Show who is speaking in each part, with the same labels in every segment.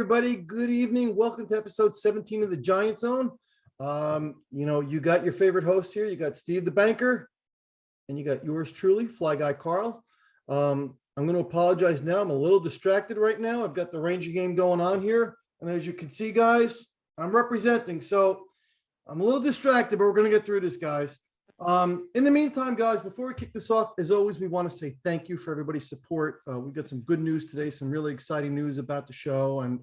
Speaker 1: everybody. Good evening. Welcome to episode 17 of the Giant Zone. You got your favorite host here. You got Steve the Banker, and you got yours truly, Fly Guy Carl. I'm going to apologize now. I'm a little distracted right now. I've got the Ranger game going on here. And as you can see, guys, I'm representing. So I'm a little distracted, but we're going to get through this, guys. In the meantime, guys, before we kick this off, as always, we want to say thank you for everybody's support. We've got some good news today, some really exciting news about the show. And,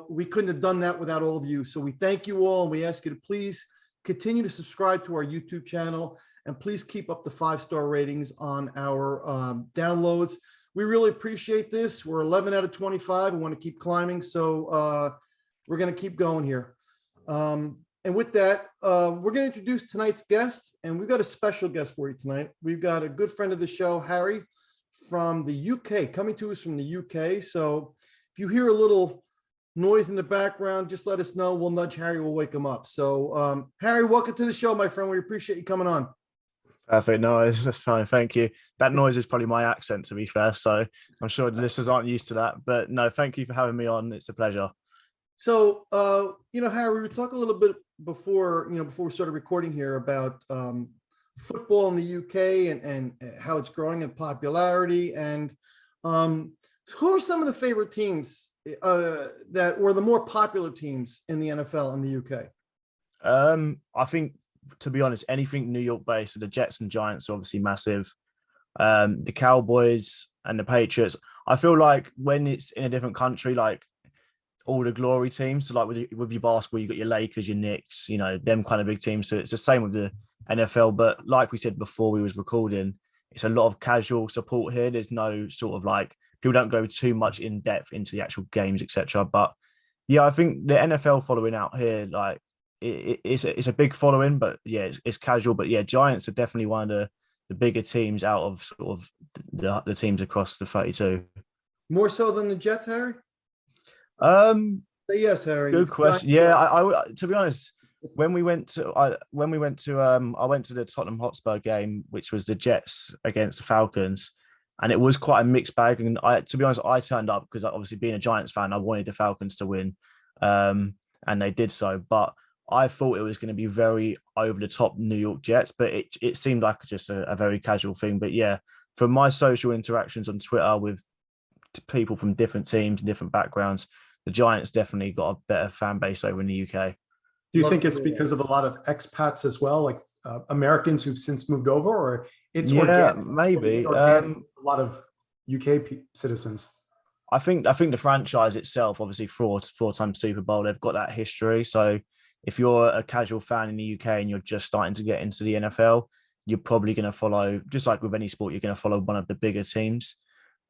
Speaker 1: we couldn't have done that without all of you. So we thank you all, and we ask you to please continue to subscribe to our YouTube channel, and please keep up the 5-star ratings on our downloads. We really appreciate this. We're 11 out of 25. We want to keep climbing. So we're going to keep going here. And with that, we're going to introduce tonight's guest, and we've got a special guest for you tonight. We've got a good friend of the show, Harry, from the UK, coming to us from the UK. So if you hear a little noise in the background, just let us know. We'll nudge Harry. We'll wake him up. So Harry, welcome to the show, my friend. We appreciate you coming on.
Speaker 2: Perfect. No, it's just fine. Thank you. That noise is probably my accent, to be fair. So I'm sure the listeners aren't used to that. But no, thank you for having me on. It's a pleasure.
Speaker 1: So, Harry, we were talking a little bit before we started recording here about football in the UK and how it's growing in popularity. And who are some of the favorite teams that were the more popular teams in the NFL in the UK?
Speaker 2: I think, to be honest, anything New York based, so the Jets and Giants are obviously massive. The Cowboys and the Patriots. I feel like when it's in a different country, like all the glory teams, so like with your basketball, you got your Lakers, your Knicks, them kind of big teams. So it's the same with the NFL. But like we said before we was recording, it's a lot of casual support here. There's no sort of like, people don't go too much in depth into the actual games, etc. But yeah, I think the NFL following out here, like it's a big following, but yeah, it's casual. But yeah, Giants are definitely one of the bigger teams out of sort of the teams across the 32.
Speaker 1: More so than the Jets, Harry? Say yes, Harry.
Speaker 2: Good question. Yeah, I to be honest, I went to the Tottenham Hotspur game, which was the Jets against the Falcons, and it was quite a mixed bag. And to be honest, I turned up because obviously being a Giants fan, I wanted the Falcons to win, and they did so. But I thought it was going to be very over the top New York Jets, but it seemed like just a very casual thing. But yeah, from my social interactions on Twitter with people from different teams and different backgrounds, the Giants definitely got a better fan base over in the UK.
Speaker 3: Do you think it's because of a lot of expats as well, like Americans who've since moved over, or it's organic?
Speaker 2: Maybe
Speaker 3: a lot of UK citizens?
Speaker 2: I think the franchise itself, obviously four-time Super Bowl, they've got that history. So if you're a casual fan in the UK and you're just starting to get into the NFL, you're probably going to follow, just like with any sport, you're going to follow one of the bigger teams.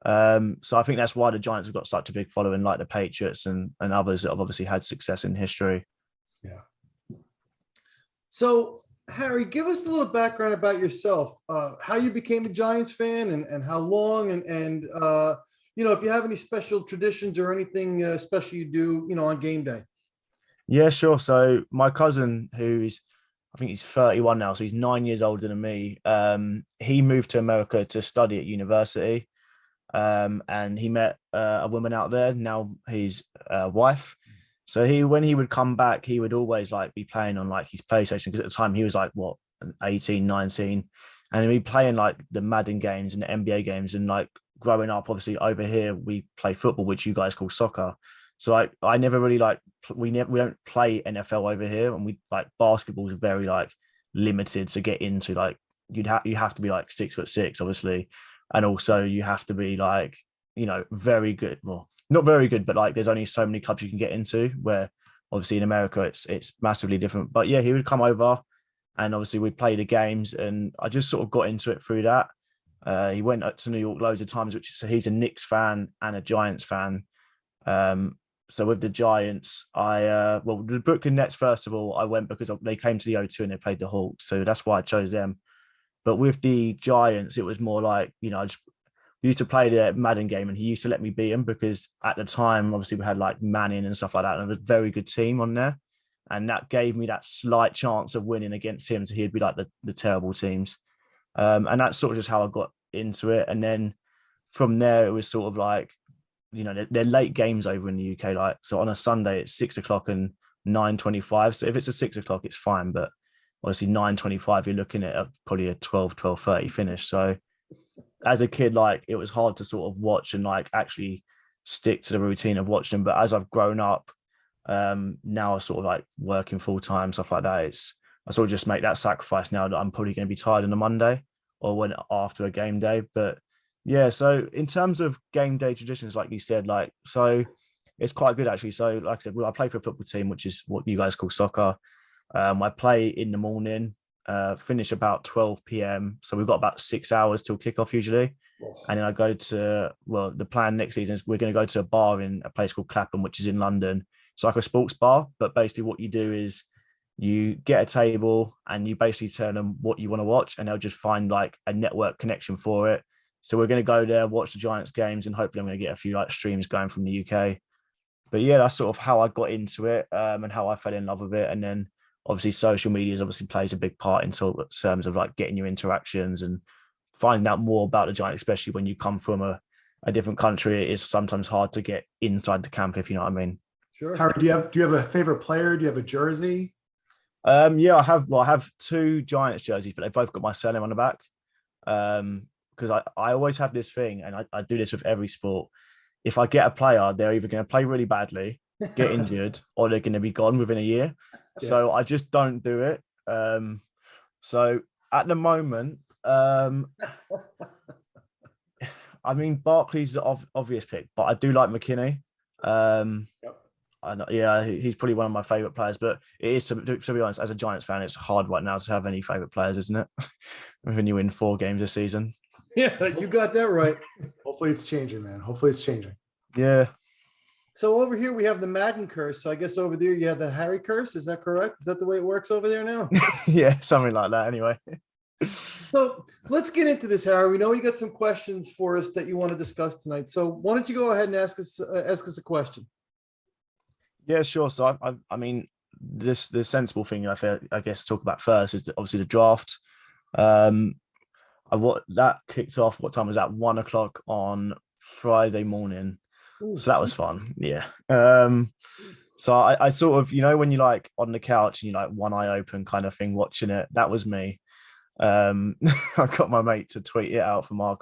Speaker 2: So I think that's why the Giants have got such a big following, like the Patriots and others that have obviously had success in history.
Speaker 3: Yeah.
Speaker 1: So, Harry, give us a little background about yourself, how you became a Giants fan and how long, and if you have any special traditions or anything special you do, on game day.
Speaker 2: Yeah, sure. So my cousin, I think he's 31 now, so he's 9 years older than me. He moved to America to study at university. And he met a woman out there, now his wife. So when he would come back, he would always like be playing on like his PlayStation, because at the time he was like 18, 19, and he'd be playing like the Madden games and the NBA games. And like growing up, obviously over here we play football, which you guys call soccer. So like I never really we don't play NFL over here, and we like basketball is very like limited to get into. Like you have to be like 6'6", obviously. And also you have to be like, very good. Well, not very good, but like there's only so many clubs you can get into, where obviously in America it's massively different. But yeah, he would come over and obviously we'd play the games, and I just sort of got into it through that. He went up to New York loads of times, so he's a Knicks fan and a Giants fan. So with the Giants, the Brooklyn Nets, first of all, I went because they came to the O2 and they played the Hawks. So that's why I chose them. But with the Giants, it was more like, I just used to play the Madden game, and he used to let me beat him because at the time, obviously, we had like Manning and stuff like that, and it was a very good team on there. And that gave me that slight chance of winning against him. So he'd be like the terrible teams. And that's sort of just how I got into it. And then from there, it was sort of like they're late games over in the UK. Like, so on a Sunday, it's 6 o'clock and 9:25. So if it's a 6 o'clock, it's fine. But obviously 9:25, you're looking at probably a 12:30 finish. So as a kid, like, it was hard to sort of watch and like actually stick to the routine of watching them. But as I've grown up, now I sort of like working full time, stuff like that. I sort of just make that sacrifice now that I'm probably going to be tired on a Monday or when after a game day. But yeah, so in terms of game day traditions, like you said, like, so it's quite good actually. So like I said, I play for a football team, which is what you guys call soccer. I play in the morning, finish about 12 p.m. So we've got about 6 hours till kickoff usually. And then I go to, well, the plan next season is we're going to go to a bar in a place called Clapham, which is in London. It's like a sports bar, but basically what you do is you get a table and you basically tell them what you want to watch and they'll just find like a network connection for it. So we're going to go there, watch the Giants games, and hopefully I'm going to get a few like streams going from the UK. But yeah, that's sort of how I got into it, and how I fell in love with it. And then obviously social media obviously plays a big part in terms of like getting your interactions and finding out more about the Giants, especially when you come from a different country. It is sometimes hard to get inside the camp, if you know what I mean.
Speaker 1: Sure.
Speaker 3: Harry, do you have a favorite player? Do you have a jersey?
Speaker 2: Yeah, I have two Giants jerseys, but they've both got my surname on the back. Because I always have this thing, and I do this with every sport. If I get a player, they're either going to play really badly, get injured, or they're going to be gone within a year.
Speaker 3: Yes.
Speaker 2: So I just don't do it. So at the moment, I mean, Barkley's the obvious pick, but I do like McKinney.
Speaker 3: Yep.
Speaker 2: Yeah, he's probably one of my favorite players, but it is, to be honest, as a Giants fan, it's hard right now to have any favorite players, isn't it? When you win 4 games this season.
Speaker 1: Yeah, you got that right.
Speaker 3: Hopefully it's changing, man. Hopefully it's changing.
Speaker 2: Yeah.
Speaker 1: So over here we have the Madden curse. So I guess over there you have the Harry curse. Is that correct? Is that the way it works over there now?
Speaker 2: Yeah, something like that anyway.
Speaker 1: So let's get into this, Harry. We know you got some questions for us that you want to discuss tonight. So why don't you go ahead and ask us a question?
Speaker 2: Yeah, sure. So I mean, the sensible thing I guess to talk about first is obviously the draft. What that kicked off. What time was that? 1 o'clock on Friday morning.
Speaker 1: Ooh,
Speaker 2: So that was fun. Yeah. So I sort of, when you're like on the couch and you like one eye open kind of thing watching it. That was me. I got my mate to tweet it out from our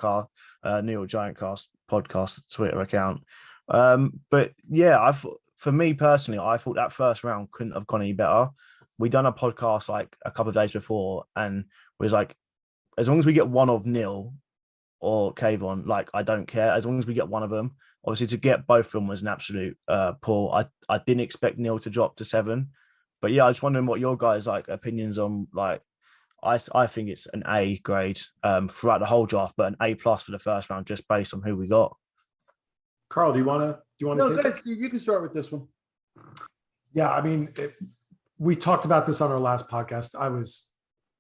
Speaker 2: Neal Giantcast podcast Twitter account. But yeah, for me personally, I thought that first round couldn't have gone any better. We done a podcast like a couple of days before, and was like, as long as we get one of Neal or Kayvon, like, I don't care. As long as we get one of them. Obviously, to get both of them was an absolute pull. I didn't expect Neal to drop to 7, but yeah, I was wondering what your guys' like opinions on, like, I think it's an A grade throughout the whole draft, but an A+ for the first round just based on who we got.
Speaker 3: Carl, do you want to
Speaker 1: No,
Speaker 3: take
Speaker 1: go ahead,
Speaker 3: it?
Speaker 1: Steve. You can start with this one.
Speaker 3: Yeah, I mean, we talked about this on our last podcast. I was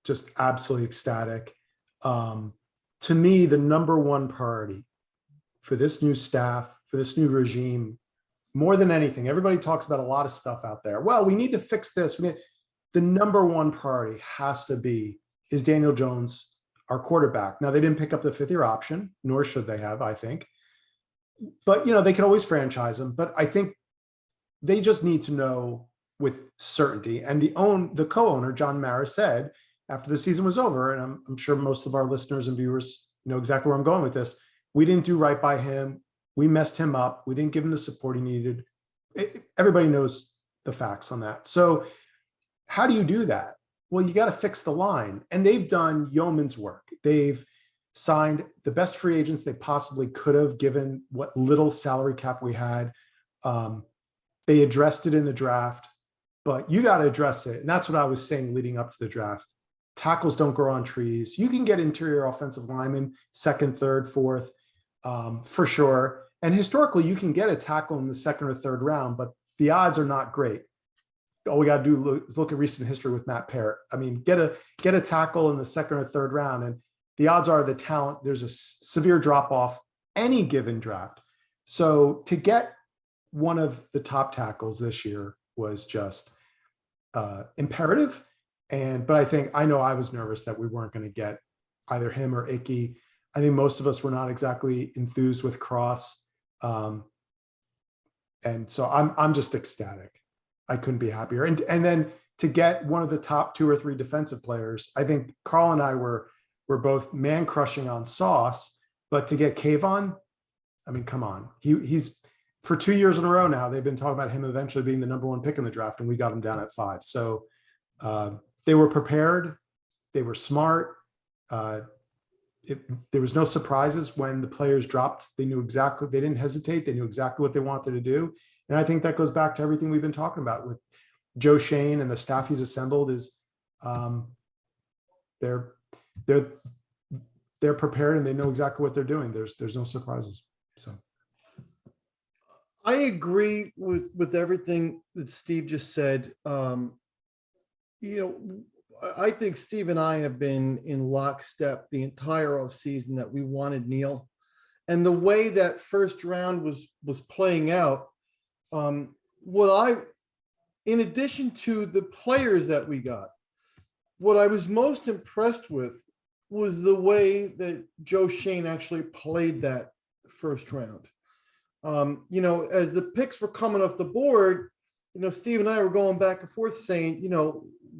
Speaker 3: just absolutely ecstatic. To me, the number one priority for this new staff, for this new regime, more than anything, everybody talks about a lot of stuff out there. Well, we need to fix this. The number one priority has to be, is Daniel Jones our quarterback? Now, they didn't pick up the 5th-year option, nor should they have, I think. But, they could always franchise him. But I think they just need to know with certainty. And the co-owner, John Mara, said after the season was over, and I'm sure most of our listeners and viewers know exactly where I'm going with this, we didn't do right by him. We messed him up. We didn't give him the support he needed. Everybody knows the facts on that. So how do you do that? Well, you got to fix the line. And they've done yeoman's work. They've signed the best free agents they possibly could have, given what little salary cap we had. They addressed it in the draft, but you got to address it. And that's what I was saying leading up to the draft. Tackles don't grow on trees. You can get interior offensive linemen, 2nd, 3rd, 4th, for sure. And historically, you can get a tackle in the 2nd or 3rd round, but the odds are not great. All we got to do is look at recent history with Matt Parrott. I mean, get a tackle in the 2nd or 3rd round, and the odds are the talent, there's a severe drop off any given draft. So to get one of the top tackles this year was just imperative. But I know I was nervous that we weren't going to get either him or Icky. I think most of us were not exactly enthused with Cross. And so I'm just ecstatic. I couldn't be happier. And then to get one of the top 2 or 3 defensive players, I think Carl and I were both man crushing on Sauce, but to get Kayvon, I mean, come on. He's for 2 years in a row now, they've been talking about him eventually being the number 1 pick in the draft, and we got him down at 5. So they were prepared. They were smart. There was no surprises when the players dropped. They didn't hesitate. They knew exactly what they wanted to do. And I think that goes back to everything we've been talking about with Joe Shane and the staff he's assembled is they're prepared and they know exactly what they're doing. There's no surprises. So
Speaker 1: I agree with everything that Steve just said. I think Steve and I have been in lockstep the entire offseason that we wanted Neal. And the way that first round was playing out, in addition to the players that we got, what I was most impressed with was the way that Joe Shane actually played that first round. As the picks were coming off the board, Steve and I were going back and forth saying,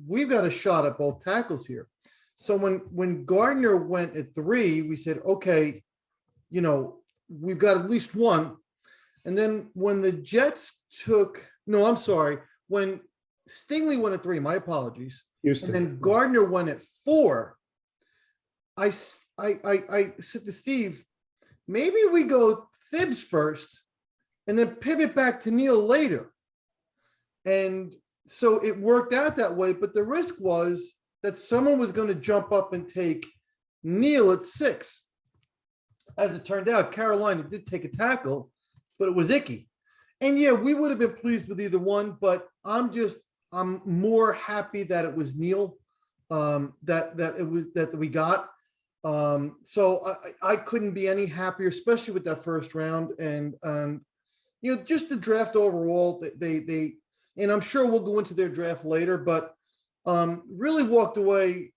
Speaker 1: we've got a shot at both tackles here. So when Gardner went at 3, we said, okay, we've got at least one. And then when the Jets when Stingley went at 3, my apologies.
Speaker 3: Houston.
Speaker 1: And then Gardner went at 4. I said to Steve, maybe we go Thibs first and then pivot back to Neal later. And so it worked out that way, but the risk was that someone was going to jump up and take Neal at 6. As it turned out, Carolina did take a tackle, but it was Icky. And yeah, we would have been pleased with either one, but I'm more happy that it was Neal, that we got. So I couldn't be any happier, especially with that first round. And just the draft overall, they and I'm sure we'll go into their draft later, but really walked away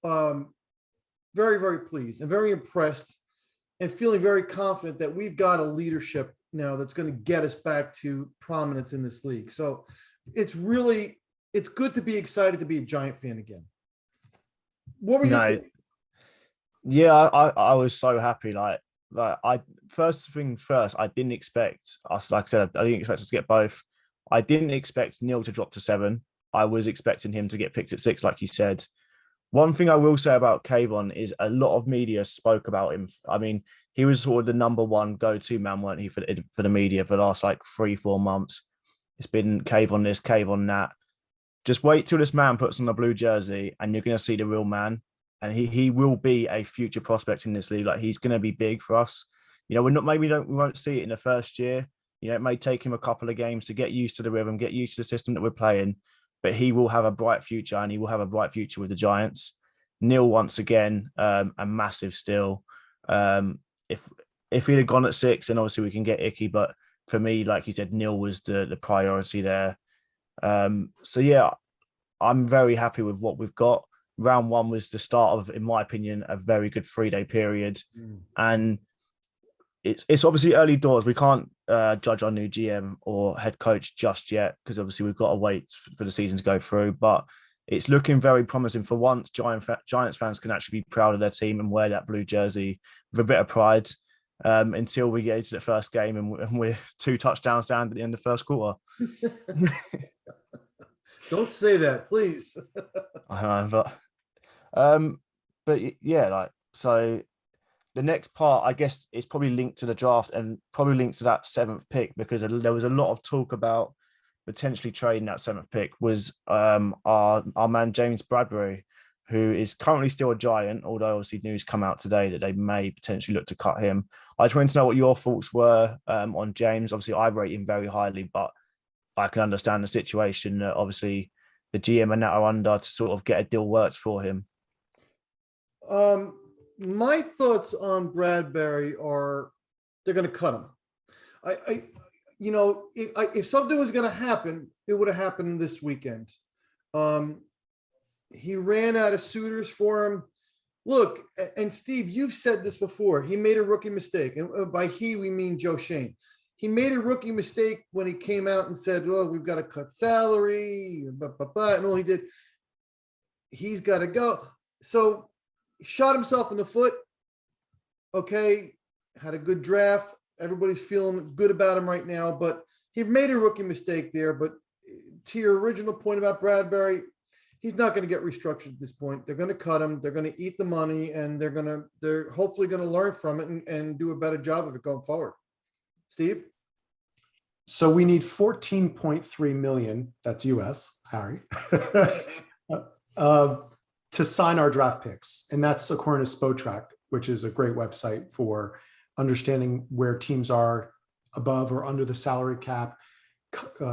Speaker 1: very, very pleased and very impressed and feeling very confident that we've got a leadership now that's going to get us back to prominence in this league. So it's good to be excited to be a Giant fan again. What were you?
Speaker 2: Yeah, I was so happy. First thing first, I didn't expect us, like I said, I didn't expect us to get both. I didn't expect Neal to drop to 7. I was expecting him to get picked at 6, like you said. One thing I will say about Kayvon is a lot of media spoke about him. I mean, he was sort of the number 1 go-to man, weren't he, for the media for the last 3-4 months. It's been Kayvon this, Kayvon that. Just wait till this man puts on a blue jersey and you're going to see the real man. And he will be a future prospect in this league. He's going to be big for us. We won't see it in the first year. It may take him a couple of games to get used to the rhythm, get used to the system that we're playing, but he will have a bright future, and he will have a bright future with the Giants. Neal, once again, a massive steal. If he'd have gone at 6, then obviously we can get Icky, but for me, like you said, Neal was the priority there. So yeah, I'm very happy with what we've got. Round 1 was the start of, in my opinion, a very good 3-day period. And it's obviously early doors. We can't judge our new GM or head coach just yet, because obviously we've got to wait for the season to go through. But it's looking very promising. For once, Giants fans can actually be proud of their team and wear that blue jersey with a bit of pride until we get into the first game and we're 2 touchdowns down at the end of the first quarter.
Speaker 1: Don't say that, please.
Speaker 2: I know, but yeah, so the next part, I guess, is probably linked to the draft and probably linked to that 7th pick, because there was a lot of talk about potentially trading that 7th pick. Was our man James Bradberry, who is currently still a Giant, although obviously news come out today that they may potentially look to cut him. I just wanted to know what your thoughts were on James. Obviously, I rate him very highly, but I can understand the situation that obviously the GM and that are under to sort of get a deal worked for him.
Speaker 1: My thoughts on Bradberry are they're going to cut him. If something was going to happen, it would have happened this weekend. He ran out of suitors for him. Look, and Steve, you've said this before. He made a rookie mistake. And by he, we mean Joe Shane. he made a rookie mistake when he came out and said, "Oh, we've got to cut salary," and all he did, he's got to go. So he shot himself in the foot. Okay, had a good draft. Everybody's feeling good about him right now, but he made a rookie mistake there. But to your original point about Bradberry, he's not going to get restructured at this point. They're going to cut him. They're going to eat the money, and they're hopefully going to learn from it and do a better job of it going forward. Steve?
Speaker 3: So we need 14.3 million, that's US, Harry, to sign our draft picks. And that's according to Spotrac, which is a great website for understanding where teams are above or under the salary cap,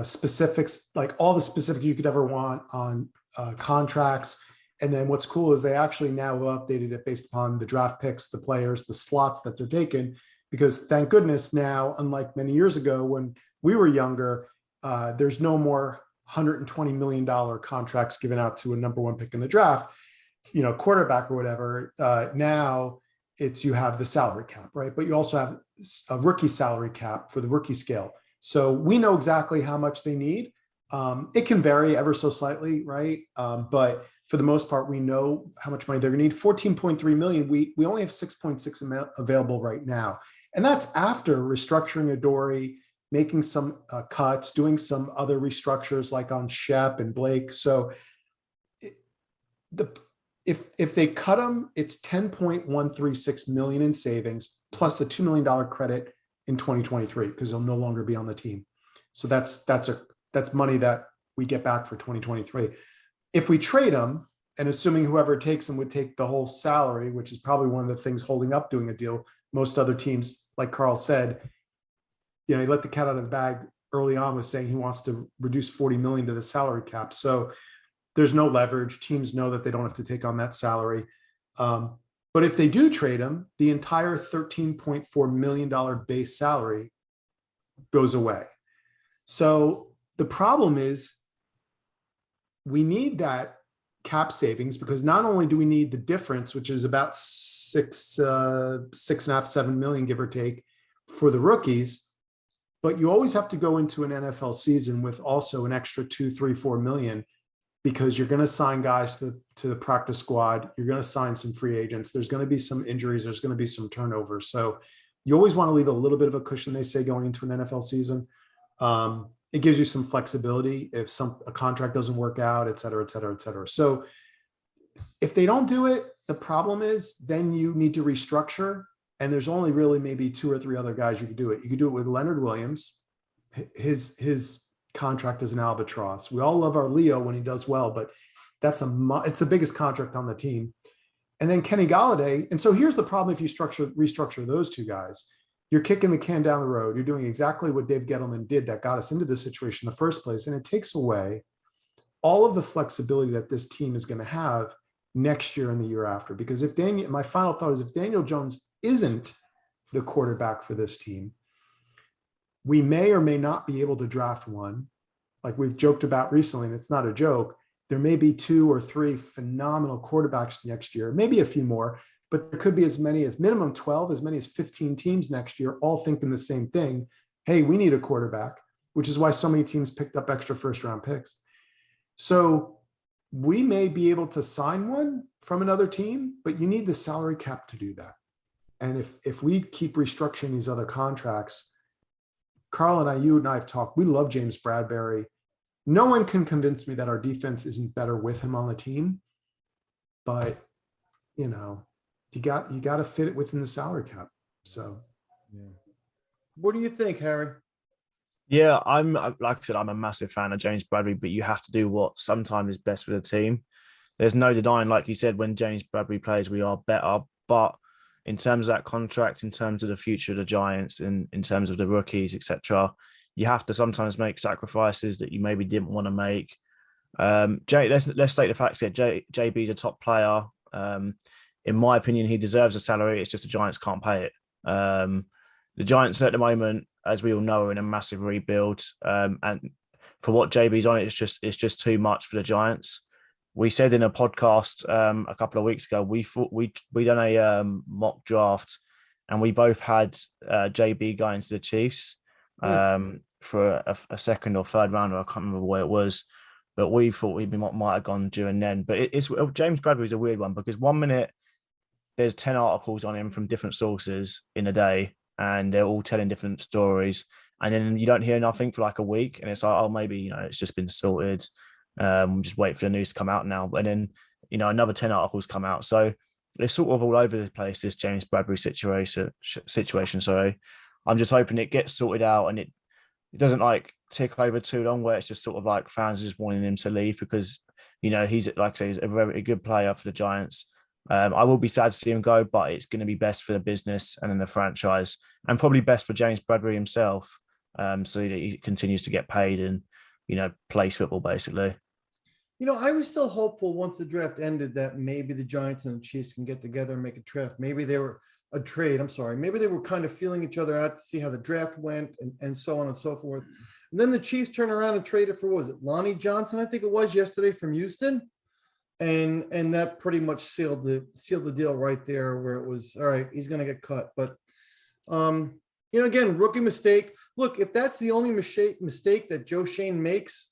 Speaker 3: specifics, like all the specifics you could ever want on contracts. And then what's cool is they actually now have updated it based upon the draft picks, the players, the slots that they're taking, because thank goodness now, unlike many years ago when we were younger, there's no more $120 million contracts given out to a number one pick in the draft, quarterback or whatever. Now it's, you have the salary cap, right? But you also have a rookie salary cap for the rookie scale. So we know exactly how much they need. It can vary ever so slightly, right? But for the most part, we know how much money they're going to need. 14.3 million. We only have 6.6 available right now. And that's after restructuring Adoree, making some cuts, doing some other restructures like on Shep and Blake. So if they cut them, it's 10.136 million in savings plus a $2 million credit in 2023 because they'll no longer be on the team. So that's money that we get back for 2023. If we trade them, and assuming whoever takes them would take the whole salary, which is probably one of the things holding up doing a deal. Most other teams, like Carl said, he let the cat out of the bag early on with saying he wants to reduce 40 million to the salary cap. So there's no leverage. Teams know that they don't have to take on that salary. But if they do trade him, the entire $13.4 million base salary goes away. So the problem is we need that cap savings because not only do we need the difference, which is about 6.5, 7 million, give or take, for the rookies, but you always have to go into an NFL season with also an extra 2, 3, 4 million because you're going to sign guys to the practice squad. You're going to sign some free agents. There's going to be some injuries. There's going to be some turnover. So you always want to leave a little bit of a cushion, they say, going into an NFL season. It gives you some flexibility if a contract doesn't work out, et cetera, et cetera, et cetera. So if they don't do it, the problem is then you need to restructure. And there's only really maybe 2 or 3 other guys you could do it. You could do it with Leonard Williams. His contract is an albatross. We all love our Leo when he does well, but it's the biggest contract on the team. And then Kenny Golladay. And so here's the problem: if you restructure those 2 guys, you're kicking the can down the road. You're doing exactly what Dave Gettleman did that got us into this situation in the first place. And it takes away all of the flexibility that this team is going to have next year and the year after. Because my final thought is if Daniel Jones isn't the quarterback for this team, we may or may not be able to draft one. Like we've joked about recently, and it's not a joke. There may be 2 or 3 phenomenal quarterbacks next year, maybe a few more, but there could be as many as minimum 12, as many as 15 teams next year, all thinking the same thing. Hey, we need a quarterback, which is why so many teams picked up extra first-round picks. So we may be able to sign one from another team, but you need the salary cap to do that. And if we keep restructuring these other contracts, Carl and you and I have talked, we love James Bradberry. No one can convince me that our defense isn't better with him on the team, but you got to fit it within the salary cap. So,
Speaker 1: yeah. What do you think, Harry?
Speaker 2: Yeah, like I said, I'm a massive fan of James Bradbury, but you have to do what sometimes is best for the team. There's no denying, like you said, when James Bradbury plays, we are better. But in terms of that contract, in terms of the future of the Giants, in terms of the rookies, etc., you have to sometimes make sacrifices that you maybe didn't want to make. Let's state the facts here. JB's a top player. In my opinion, he deserves a salary. It's just the Giants can't pay it. The Giants at the moment, as we all know, are in a massive rebuild. And for what JB's on, it's just too much for the Giants. We said in a podcast a couple of weeks ago, we done a mock draft, and we both had JB going to the Chiefs. for a second or third rounder. I can't remember where it was, but we thought he might have gone during then. But it's James Bradbury is a weird one because 1 minute there's 10 articles on him from different sources in a day, and they're all telling different stories. And then you don't hear nothing for like a week, and it's like, oh, maybe it's just been sorted. Just wait for the news to come out now. And then another 10 articles come out. So it's sort of all over the place, this James Bradbury situation. So I'm just hoping it gets sorted out and it doesn't like tick over too long where it's just sort of like fans are just wanting him to leave because he's, like I say, he's a very good player for the Giants. I will be sad to see him go, but it's going to be best for the business and then the franchise, and probably best for James Bradbury himself, so that he continues to get paid and plays football basically.
Speaker 1: I was still hopeful once the draft ended that maybe the Giants and the Chiefs can get together and make a draft. Maybe they were a trade. I'm sorry. Maybe they were kind of feeling each other out to see how the draft went and so on and so forth. And then the Chiefs turned around and traded for, what was it, Lonnie Johnson, I think it was, yesterday from Houston. And that pretty much sealed the deal right there, where it was, all right, he's going to get cut. But, again, rookie mistake. Look, if that's the only mistake that Joe Shane makes,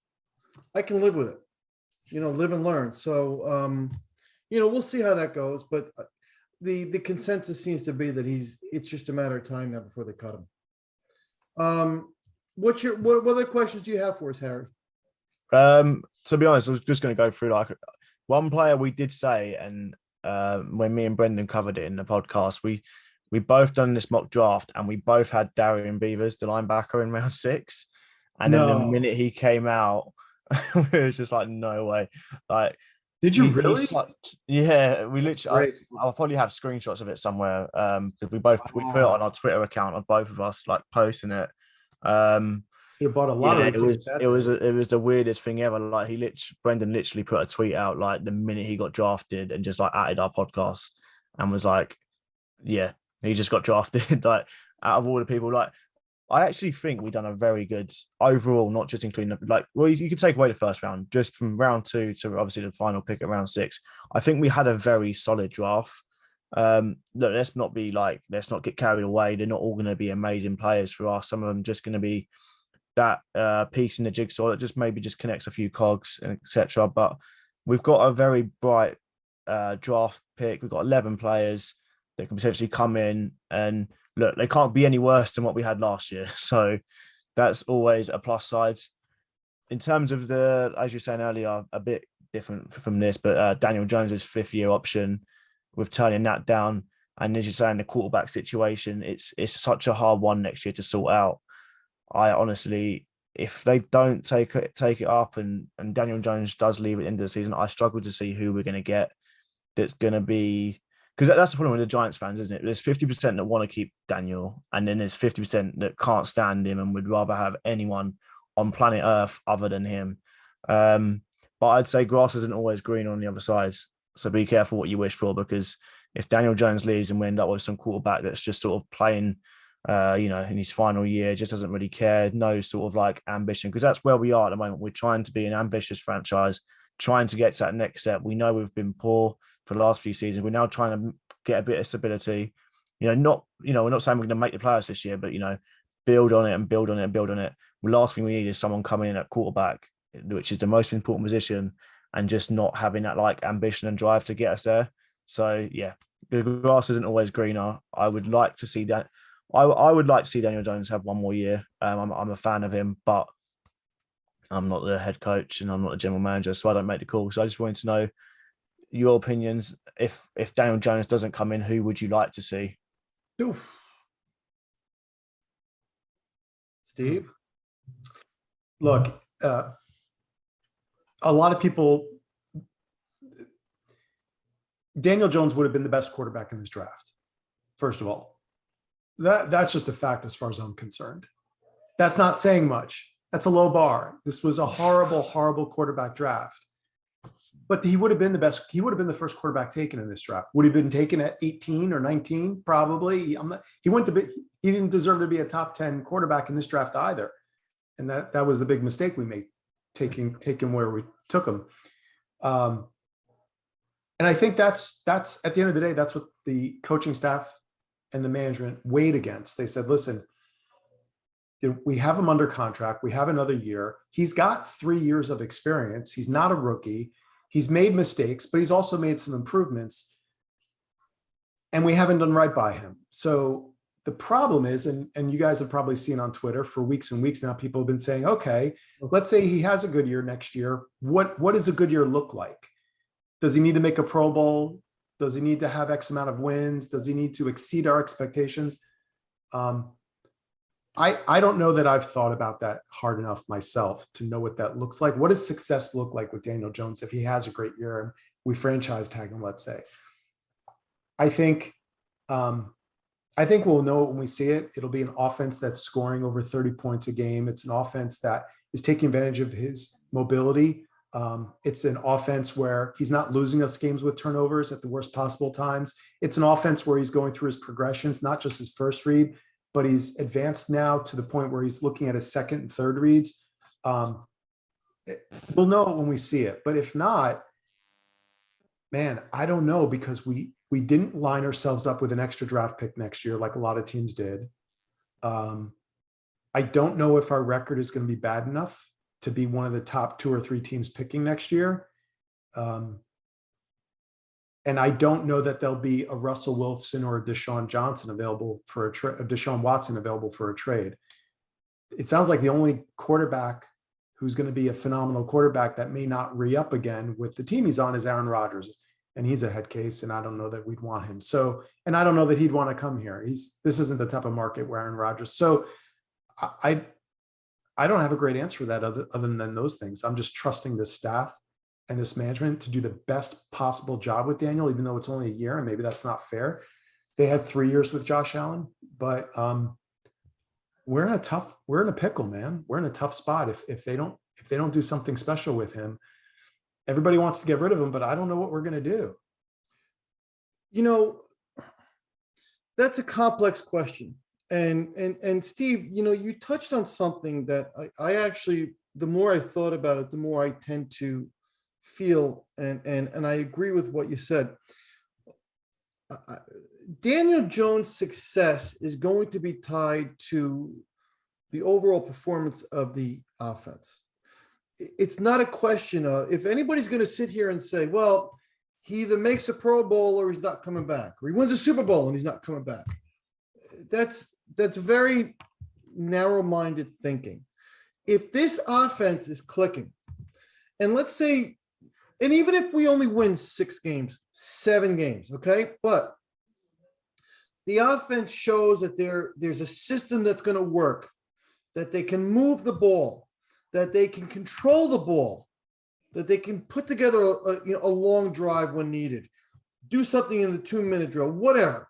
Speaker 1: I can live with it. Live and learn. So, we'll see how that goes. But the consensus seems to be that it's just a matter of time now before they cut him. What other questions do you have for us, Harry?
Speaker 2: To be honest, I was just going to go through like one player we did say, and when me and Brendan covered it in the podcast, we both done this mock draft and we both had Darian Beavers, the linebacker, in round 6. And then the minute he came out, it was just like, no way. Like,
Speaker 3: did you really?
Speaker 2: Yeah, we literally. I'll probably have screenshots of it somewhere. Because we put it on our Twitter account of both of us, like posting it.
Speaker 3: Should have bought a lot of
Speaker 2: it was the weirdest thing ever. Like Brendan literally put a tweet out like the minute he got drafted and just like added our podcast and was like, yeah, he just got drafted. Like, out of all the people, like, I actually think we've done a very good overall, not just including you could take away the first round, just from round 2 to obviously the final pick at round 6. I think we had a very solid draft. Look, let's not get carried away. They're not all going to be amazing players for us. Some of them just going to be that piece in the jigsaw that just connects a few cogs and etc. But we've got a very bright draft pick. We've got 11 players that can potentially come in, and look, they can't be any worse than what we had last year. So that's always a plus side. In terms of as you were saying earlier, a bit different from this, but Daniel Jones's 5th-year option, with turning that down, and as you're saying, the quarterback situation, it's such a hard one next year to sort out. I honestly, if they don't take it up and Daniel Jones does leave at the end of the season, I struggle to see who we're going to get that's going to be, because that's the problem with the Giants fans, isn't it? There's 50% that want to keep Daniel, and then there's 50% that can't stand him and would rather have anyone on planet Earth other than him. But I'd say grass isn't always green on the other side. So be careful what you wish for, because if Daniel Jones leaves and we end up with some quarterback that's just sort of playing, in his final year, just doesn't really care, no sort of like ambition, because that's where we are at the moment. We're trying to be an ambitious franchise, trying to get to that next step. We know we've been poor for the last few seasons. We're now trying to get a bit of stability. We're not saying we're going to make the playoffs this year, but build on it and build on it and build on it. The last thing we need is someone coming in at quarterback, which is the most important position, and just not having that like ambition and drive to get us there. So yeah, the grass isn't always greener. I would like to see that. I would like to see Daniel Jones have one more year. I'm a fan of him, but I'm not the head coach and I'm not the general manager, so I don't make the call. So I just wanted to know your opinions. If Daniel Jones doesn't come in, who would you like to see?
Speaker 1: Oof. Steve?
Speaker 3: Look, a lot of people, Daniel Jones would have been the best quarterback in this draft, first of all. That's just a fact as far as I'm concerned. That's not saying much. That's a low bar. This was a horrible, horrible quarterback draft. But he would have been the best. He would have been the first quarterback taken in this draft. Would he have been taken at 18 or 19? Probably. He didn't deserve to be a top 10 quarterback in this draft either. And that was the big mistake we made, taking where we took him. And I think that's at the end of the day, that's what the coaching staff and the management weighed against. They said, listen, we have him under contract. We have another year. He's got 3 years of experience. He's not a rookie. He's made mistakes, but he's also made some improvements. And we haven't done right by him. So the problem is, and you guys have probably seen on Twitter for weeks and weeks now, people have been saying, okay, let's say he has a good year next year. What does a good year look like? Does he need to make a Pro Bowl? Does he need to have X amount of wins? Does he need to exceed our expectations? I don't know that I've thought about that hard enough myself to know what that looks like. What does success look like with Daniel Jones if he has a great year and we franchise tag him, let's say? I think we'll know it when we see it. It'll be an offense that's scoring over 30 points a game. It's an offense that is taking advantage of his mobility. It's an offense where he's not losing us games with turnovers at the worst possible times. It's an offense where he's going through his progressions, not just his first read, but he's advanced now to the point where he's looking at his second and third reads. We'll know it when we see it. But if not, man, I don't know, because we didn't line ourselves up with an extra draft pick next year like a lot of teams did. I don't know if our record is going to be bad enough to be one of the top 2 or 3 teams picking next year. And I don't know that there'll be a Russell Wilson or a Deshaun Watson available for a trade. It sounds like the only quarterback who's going to be a phenomenal quarterback that may not re-up again with the team he's on is Aaron Rodgers. And he's a head case, and I don't know that we'd want him. So, and I don't know that he'd want to come here. This isn't the type of market where Aaron Rodgers. So I don't have a great answer for that other than those things. I'm just trusting this staff and this management to do the best possible job with Daniel, even though it's only a year, and maybe that's not fair. They had 3 years with Josh Allen, but we're in a pickle, man. We're in a tough spot. If they don't do something special with him, everybody wants to get rid of him, but I don't know what we're going to do.
Speaker 1: That's a complex question. And Steve, you touched on something that I actually, the more I thought about it, the more I tend to feel, and I agree with what you said. Daniel Jones' success is going to be tied to the overall performance of the offense. It's not a question of, if anybody's going to sit here and say, well, he either makes a Pro Bowl or he's not coming back, or he wins a Super Bowl and he's not coming back. That's very narrow-minded thinking. If this offense is clicking, and let's say, and even if we only win 6 games, 7 games, okay, but the offense shows that there's a system that's going to work, that they can move the ball, that they can control the ball, that they can put together a long drive when needed, do something in the 2-minute drill, whatever.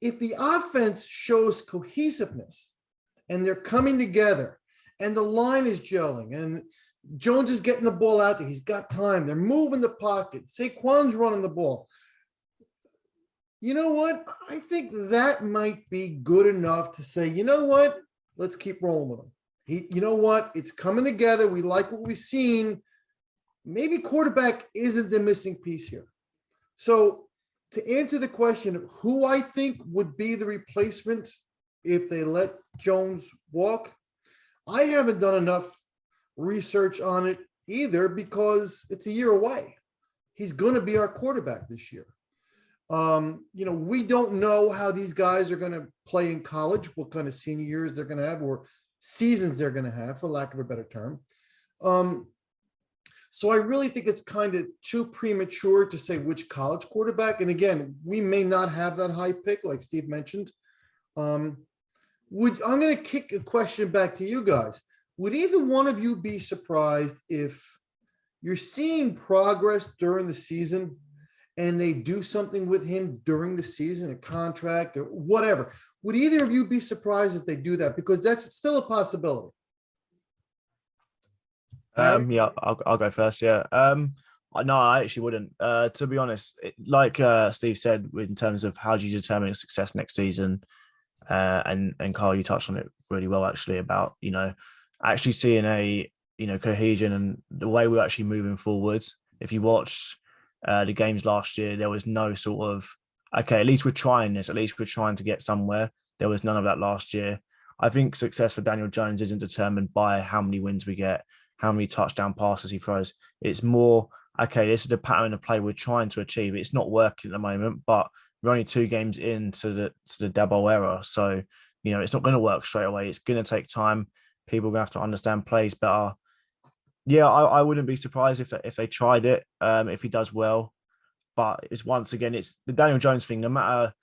Speaker 1: If the offense shows cohesiveness and they're coming together and the line is gelling and Jones is getting the ball out there, he's got time, they're moving the pocket, Saquon's running the ball. You know what? I think that might be good enough to say, you know what? Let's keep rolling with him. You know what? It's coming together. We like what we've seen. Maybe quarterback isn't the missing piece here. So to answer the question of who I think would be the replacement if they let Jones walk, I haven't done enough research on it either, because it's a year away. He's going to be our quarterback this year. We don't know how these guys are going to play in college, what kind of senior years they're going to have, or seasons they're going to have, for lack of a better term. So I really think it's kind of too premature to say which college quarterback. And again, we may not have that high pick, like Steve mentioned. I'm going to kick a question back to you guys. Would either one of you be surprised if you're seeing progress during the season and they do something with him during the season, a contract or whatever? Would either of you be surprised if they do that? Because that's still a possibility.
Speaker 2: Yeah, I'll go first. Yeah. No, I actually wouldn't. To be honest, like Steve said, in terms of how do you determine success next season, and Carl, you touched on it really well, actually, about actually seeing a cohesion and the way we're actually moving forwards. If you watch the games last year, there was no sort of, okay, at least we're trying this, at least we're trying to get somewhere. There was none of that last year. I think success for Daniel Jones isn't determined by how many wins we get, how many touchdown passes he throws. It's more, okay, this is the pattern of play we're trying to achieve. It's not working at the moment, but we're only 2 games into the Dabo era. So, it's not going to work straight away. It's going to take time. People are going to have to understand plays better. Yeah, I wouldn't be surprised if they tried it, if he does well. But it's the Daniel Jones thing, no matter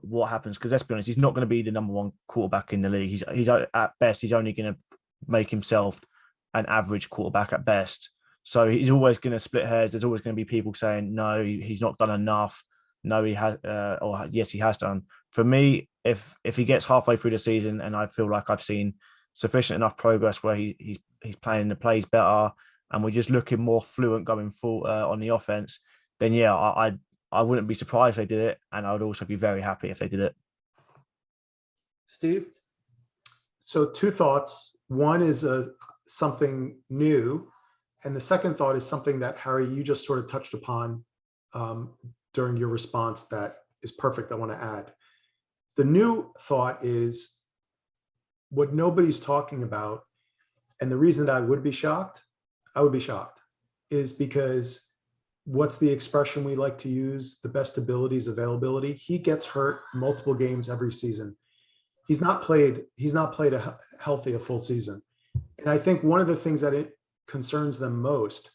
Speaker 2: what happens, because let's be honest, he's not going to be the number 1 quarterback in the league. He's at best, he's only going to make himself an average quarterback at best. So he's always going to split hairs. There's always going to be people saying, no, he's not done enough. No, he has, or yes, he has done. For me, if he gets halfway through the season and I feel like I've seen sufficient enough progress where he's playing the plays better and we're just looking more fluent going full on the offense, then yeah, I wouldn't be surprised if they did it, and I would also be very happy if they did it.
Speaker 1: Steve?
Speaker 3: So 2 thoughts. One is something new, and the second thought is something that, Harry, you just sort of touched upon during your response that is perfect. I want to add. The new thought is what nobody's talking about, and the reason that I would be shocked, is because what's the expression we like to use? The best abilities availability. He gets hurt multiple games every season. He's not played a full season. And I think one of the things that it concerns them most,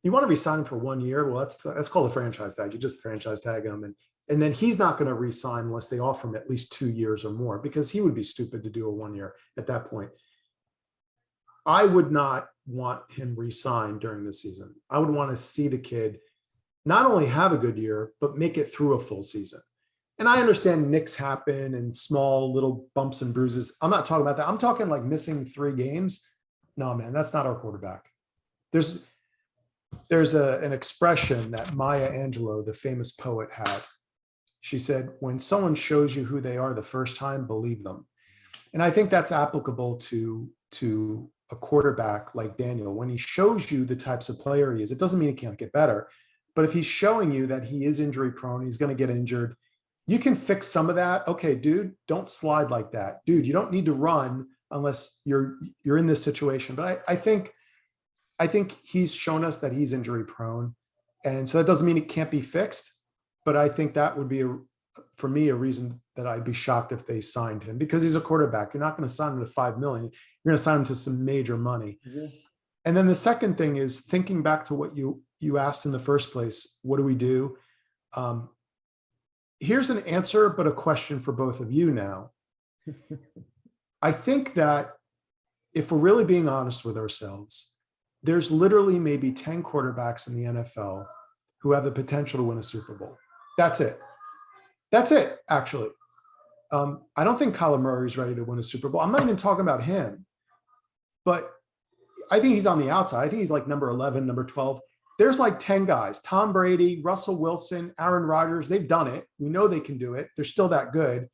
Speaker 3: you want to re-sign him for 1 year. Well, that's called a franchise tag. You just franchise tag him. And then he's not going to re-sign unless they offer him at least 2 years or more, because he would be stupid to do a 1 year at that point. I would not want him re-signed during the season. I would want to see the kid not only have a good year, but make it through a full season. And I understand nicks happen and small little bumps and bruises. I'm not talking about that. I'm talking like missing 3 games. No, man, that's not our quarterback. There's an expression that Maya Angelou, the famous poet, had. She said, when someone shows you who they are the first time, believe them. And I think that's applicable to a quarterback like Daniel. When he shows you the types of player he is, it doesn't mean he can't get better. But if he's showing you that he is injury prone, he's going to get injured, you can fix some of that. Okay, dude, don't slide like that. Dude, you don't need to run unless you're in this situation. But I think he's shown us that he's injury prone. And so that doesn't mean it can't be fixed. But I think that would be, for me, a reason that I'd be shocked if they signed him, because he's a quarterback. You're not going to sign him to $5 million. You're going to sign him to some major money. Yeah. And then the second thing is thinking back to what you asked in the first place, what do we do? Here's an answer, but a question for both of you now. I think that if we're really being honest with ourselves, there's literally maybe 10 quarterbacks in the NFL who have the potential to win a Super Bowl. That's it. That's it, actually. I don't think Kyler Murray is ready to win a Super Bowl. I'm not even talking about him, but I think he's on the outside. I think he's like number 11, number 12. There's like 10 guys, Tom Brady, Russell Wilson, Aaron Rodgers. They've done it. We know they can do it. They're still that good.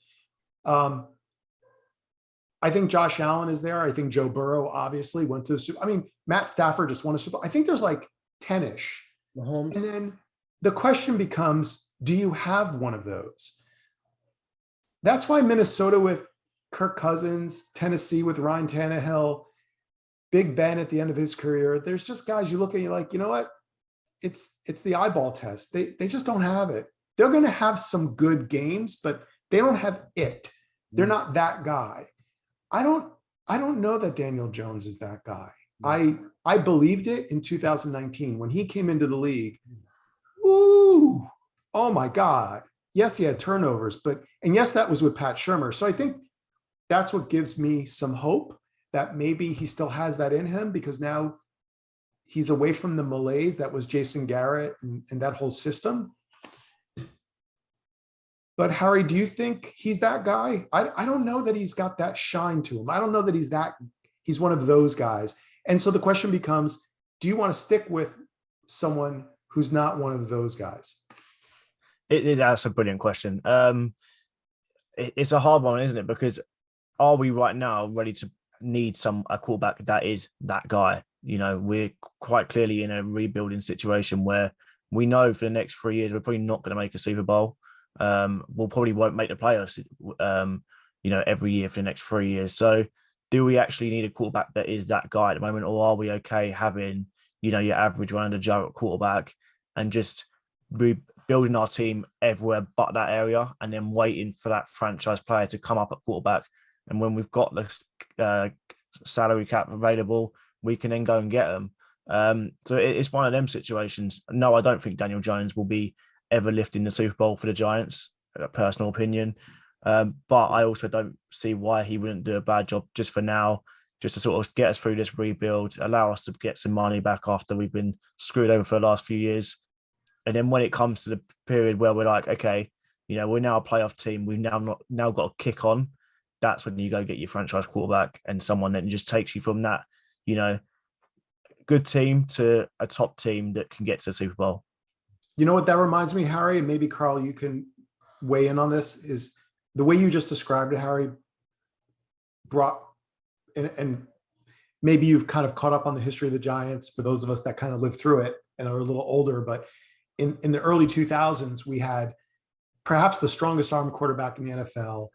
Speaker 3: I think Josh Allen is there. I think Joe Burrow obviously went to the Super. I mean, Matt Stafford just won a Super Bowl. I think there's like 10-ish. Mahomes. And then the question becomes, do you have one of those? That's why Minnesota with Kirk Cousins, Tennessee with Ryan Tannehill, Big Ben at the end of his career. There's just guys you look at, you're like, you know what? It's the eyeball test. They just don't have it. They're going to have some good games, but they don't have it. They're not that guy. I don't know that Daniel Jones is that guy. I believed it in 2019 when he came into the league. Ooh, oh my God. Yes, he had turnovers, and yes, that was with Pat Shurmur. So I think that's what gives me some hope that maybe he still has that in him, because now he's away from the malaise that was Jason Garrett and that whole system. But Harry, do you think he's that guy? I don't know that he's got that shine to him. I don't know that he's one of those guys. And so the question becomes, do you want to stick with someone who's not one of those guys?
Speaker 2: That's a brilliant question. It's a hard one, isn't it? Because are we right now ready to need a quarterback that is that guy? You know, we're quite clearly in a rebuilding situation where we know for the next 3 years we're probably not going to make a Super Bowl. We'll probably won't make the playoffs every year for the next 3 years. So do we actually need a quarterback that is that guy at the moment, or are we okay having, your average run under Joe at quarterback and just rebuilding our team everywhere but that area, and then waiting for that franchise player to come up at quarterback? And when we've got the salary cap available, we can then go and get them. So it's one of them situations. No, I don't think Daniel Jones will be ever lifting the Super Bowl for the Giants, a personal opinion. But I also don't see why he wouldn't do a bad job just for now, just to sort of get us through this rebuild, allow us to get some money back after we've been screwed over for the last few years. And then when it comes to the period where we're like, okay, we're now a playoff team, we've now got a kick on, that's when you go get your franchise quarterback and someone that just takes you from that, good team to a top team that can get to the Super Bowl.
Speaker 3: You know what that reminds me, Harry, and maybe Carl, you can weigh in on this, is the way you just described it, Harry, brought, and maybe you've kind of caught up on the history of the Giants for those of us that kind of lived through it and are a little older, but in the early 2000s, we had perhaps the strongest arm quarterback in the NFL,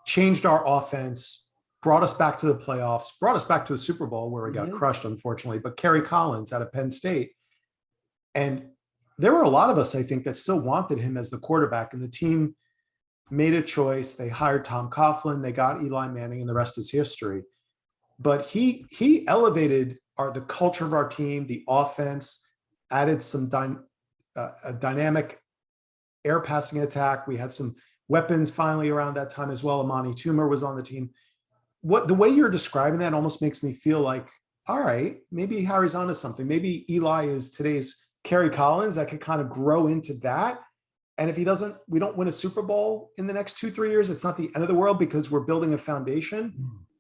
Speaker 3: changed our offense, brought us back to the playoffs, brought us back to a Super Bowl where we got crushed, unfortunately, but Kerry Collins out of Penn State. And there were a lot of us, I think, that still wanted him as the quarterback, and the team made a choice. They hired Tom Coughlin, they got Eli Manning, and the rest is history. But he elevated the culture of our team, the offense, added some a dynamic air passing attack. We had some weapons finally around that time as well. Amani Toomer was on the team. The way you're describing that almost makes me feel like, all right, maybe Harry's onto something. Maybe Eli is today's Kerry Collins that could kind of grow into that. And if we don't win a Super Bowl in the next 2-3 years, it's not the end of the world because we're building a foundation.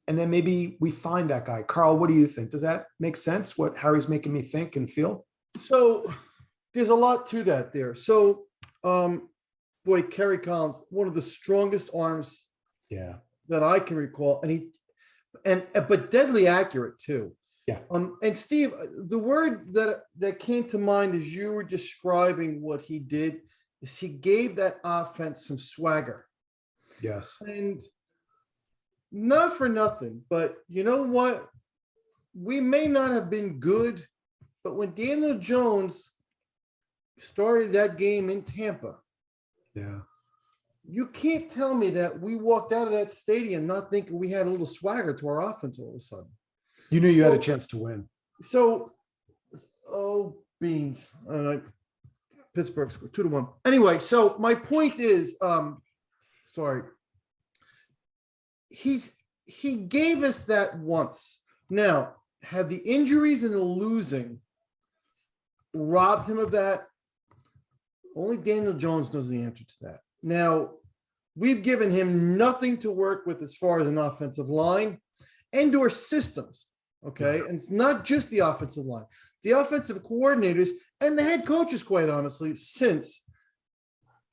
Speaker 3: And then maybe we find that guy. Carl, what do you think? Does that make sense, what Harry's making me think and feel?
Speaker 1: So there's a lot to that there. So, boy, Kerry Collins, one of the strongest arms that I can recall, but deadly accurate too.
Speaker 3: Yeah.
Speaker 1: And Steve, the word that came to mind as you were describing what he did is he gave that offense some swagger.
Speaker 3: Yes.
Speaker 1: And not for nothing, but you know what? We may not have been good, but when Daniel Jones started that game in Tampa, you can't tell me that we walked out of that stadium not thinking we had a little swagger to our offense all of a sudden.
Speaker 3: You knew you had a chance to win.
Speaker 1: So, beans. Pittsburgh scored 2-1. Anyway, so my point is, he gave us that once. Now, have the injuries and the losing robbed him of that? Only Daniel Jones knows the answer to that. Now, we've given him nothing to work with as far as an offensive line and or systems, okay? And it's not just the offensive line. The offensive coordinators and the head coaches, quite honestly, since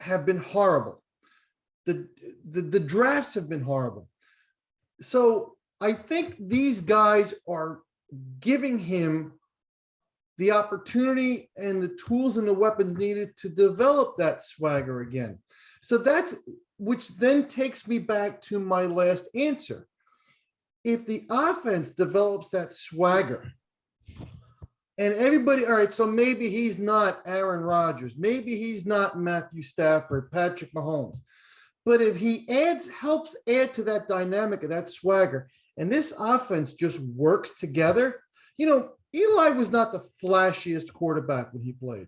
Speaker 1: have been horrible. The drafts have been horrible. So I think these guys are giving him the opportunity and the tools and the weapons needed to develop that swagger again. So that's, which then takes me back to my last answer. If the offense develops that swagger and everybody, all right, so maybe he's not Aaron Rodgers, maybe he's not Matthew Stafford, Patrick Mahomes, but if he helps add to that dynamic of that swagger, and this offense just works together, Eli was not the flashiest quarterback when he played.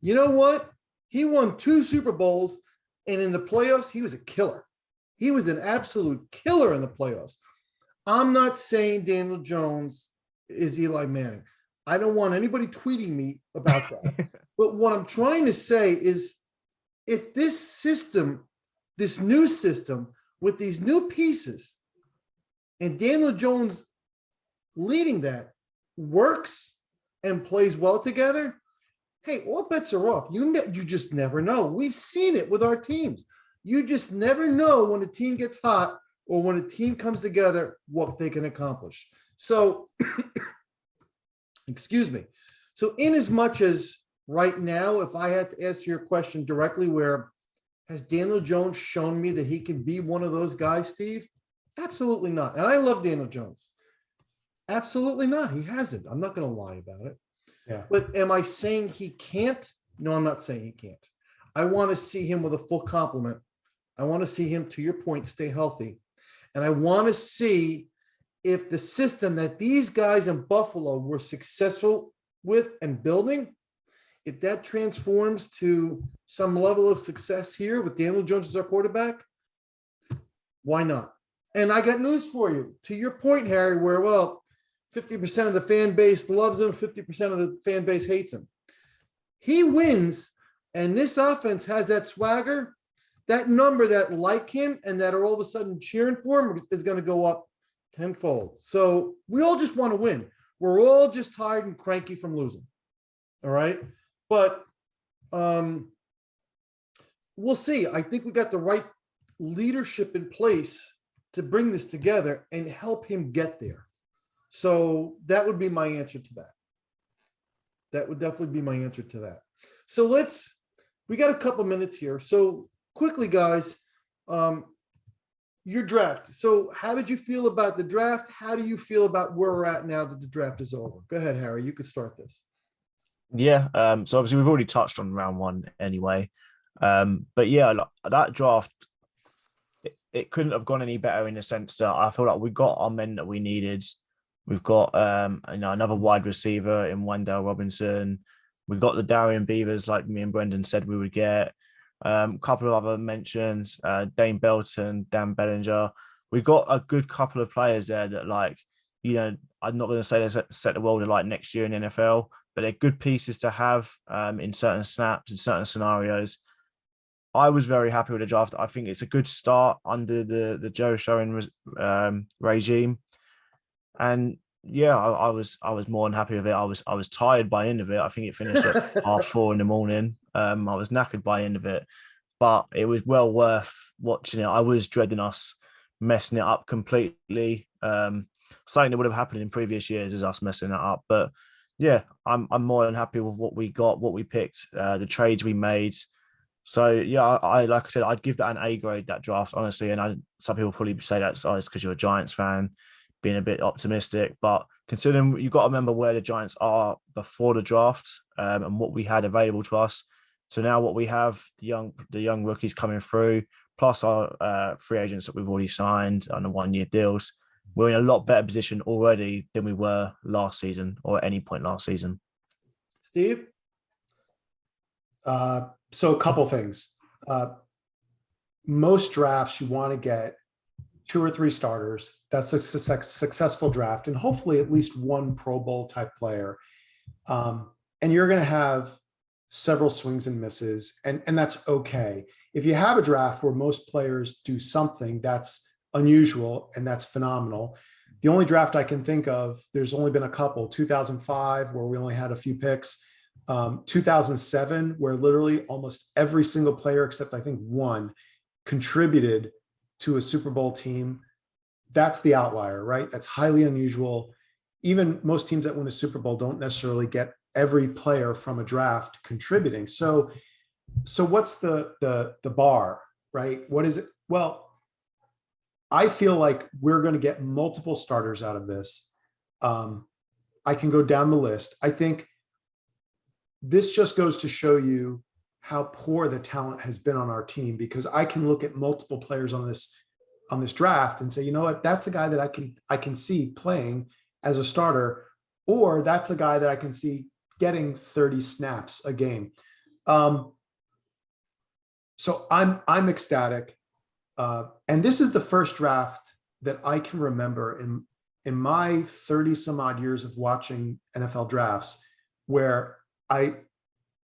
Speaker 1: You know what? He won 2 Super Bowls, and in the playoffs, he was a killer. He was an absolute killer in the playoffs. I'm not saying Daniel Jones is Eli Manning. I don't want anybody tweeting me about that. But what I'm trying to say is if this system, this new system with these new pieces and Daniel Jones leading that works and plays well together, hey, all bets are off. You just never know. We've seen it with our teams. You just never know when a team gets hot or when a team comes together, what they can accomplish. So, excuse me. So in as much as right now, if I had to answer your question directly, where Has Daniel Jones shown me that he can be one of those guys, Steve? Absolutely not. And I love Daniel Jones. Absolutely not. He hasn't. I'm not going to lie about it.
Speaker 3: Yeah.
Speaker 1: But am I saying he can't? No, I'm not saying he can't. I want to see him with a full complement. I want to see him, to your point, stay healthy. And I want to see if the system that these guys in Buffalo were successful with and building, if that transforms to some level of success here with Daniel Jones as our quarterback, why not? And I got news for you. To your point, Harry, where, well, 50% of the fan base loves him, 50% of the fan base hates him. He wins, and this offense has that swagger. That number that like him and that are all of a sudden cheering for him is going to go up tenfold. So we all just want to win. We're all just tired and cranky from losing. All right. But we'll see. I think we got the right leadership in place to bring this together and help him get there. So that would be my answer to that. That would definitely be my answer to that. So we got a couple minutes here. So quickly, guys, your draft. So how did you feel about the draft? How do you feel about where we're at now that the draft is over? Go ahead, Harry. You could start this.
Speaker 2: Yeah. So obviously we've already touched on round one anyway. But yeah, that draft, it couldn't have gone any better in the sense that I feel like we got our men that we needed. We've got another wide receiver in Wendell Robinson. We've got the Darian Beavers, like me and Brendan said we would get. A couple of other mentions, Dane Belton, Dan Bellinger. We've got a good couple of players there that, like, I'm not going to say they set the world alight next year in the NFL, but they're good pieces to have in certain snaps, in certain scenarios. I was very happy with the draft. I think it's a good start under the Joe Schoen regime. And yeah, I was more than happy with it. I was tired by the end of it. I think it finished at 4:30 in the morning. I was knackered by the end of it, but it was well worth watching it. I was dreading us messing it up completely. Something that would have happened in previous years is us messing it up. But yeah, I'm more than happy with what we got, what we picked, the trades we made. So yeah, I like I said, I'd give that an A grade, that draft, honestly. And some people probably say that's because you're a Giants fan, being a bit optimistic, but considering you've got to remember where the Giants are before the draft and what we had available to us. So now what we have, the young rookies coming through, plus our free agents that we've already signed on the 1-year deals, we're in a lot better position already than we were last season or at any point last season.
Speaker 1: Steve?
Speaker 3: So a couple things. Most drafts, you want to get 2 or 3 starters. That's a successful draft, and hopefully at least one Pro Bowl type player. And you're going to have several swings and misses, and that's okay. If you have a draft where most players do something, that's unusual and that's phenomenal. The only draft I can think of, there's only been a couple, 2005, where we only had a few picks, 2007, where literally almost every single player, except I think one, contributed to a Super Bowl team. That's the outlier, right? That's highly unusual. Even most teams that win a Super Bowl don't necessarily get every player from a draft contributing. So what's the bar, right? What is it? Well, I feel like we're going to get multiple starters out of this. I can go down the list. I think this just goes to show you how poor the talent has been on our team, because I can look at multiple players on this draft and say, you know what, that's a guy that I can see playing as a starter, or that's a guy that I can see getting 30 snaps a game. So I'm ecstatic. And this is the first draft that I can remember in my 30 some odd years of watching NFL drafts where I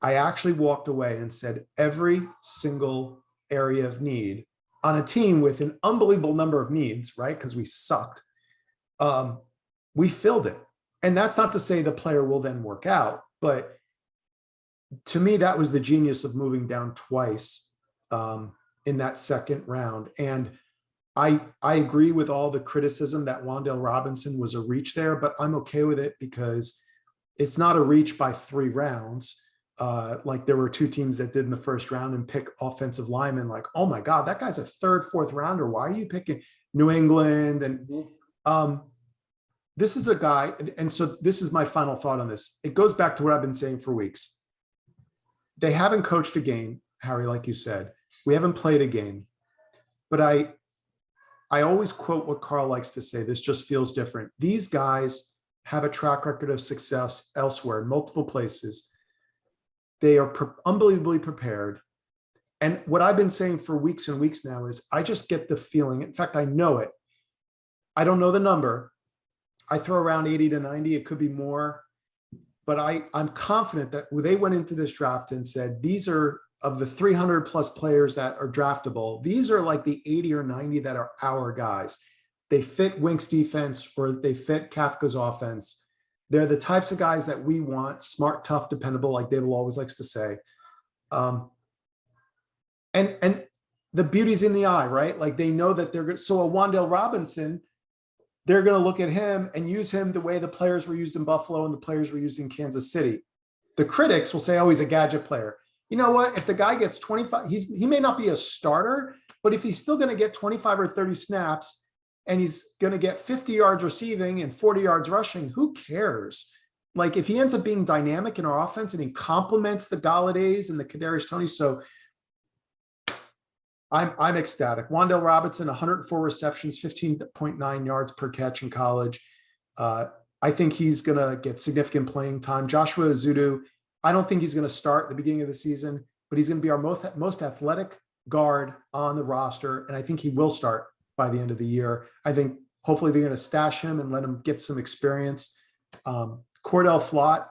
Speaker 3: actually walked away and said every single area of need on a team with an unbelievable number of needs, right? Because we sucked. We filled it. And that's not to say the player will then work out, but to me, that was the genius of moving down twice in that second round. And I agree with all the criticism that Wan'Dale Robinson was a reach there, but I'm okay with it because it's not a reach by 3 rounds. Like there were two teams that did in the first round and pick offensive linemen. Like, oh my God, that guy's a third, fourth rounder. Why are you picking New England? And this is a guy. And so this is my final thought on this. It goes back to what I've been saying for weeks. They haven't coached a game, Harry, like you said. We haven't played a game. But I always quote what Carl likes to say. This just feels different. These guys have a track record of success elsewhere in multiple places. They are unbelievably prepared. And what I've been saying for weeks and weeks now is I just get the feeling, in fact, I know it. I don't know the number. I throw around 80 to 90. It could be more. But I'm confident that they went into this draft and said, these are of the 300 plus players that are draftable. These are like the 80 or 90 that are our guys. They fit Wink's defense or they fit Kafka's offense. They're the types of guys that we want, smart, tough, dependable, like David always likes to say. And the beauty's in the eye, right? Like they know that they're good. So a Wan'Dale Robinson, they're going to look at him and use him the way the players were used in Buffalo and the players were used in Kansas City. The critics will say, oh, he's a gadget player. You know what? If the guy gets 25, he may not be a starter, but if he's still going to get 25 or 30 snaps and he's going to get 50 yards receiving and 40 yards rushing, who cares? Like if he ends up being dynamic in our offense and he complements the Galladays and the Kadarius Toney. So I'm ecstatic. Wan'Dale Robinson, 104 receptions, 15.9 yards per catch in college. I think he's going to get significant playing time. Joshua Ezeudu, I don't think he's going to start at the beginning of the season, but he's going to be our most athletic guard on the roster. And I think he will start by the end of the year. I think hopefully they're going to stash him and let him get some experience. Cordell Flott,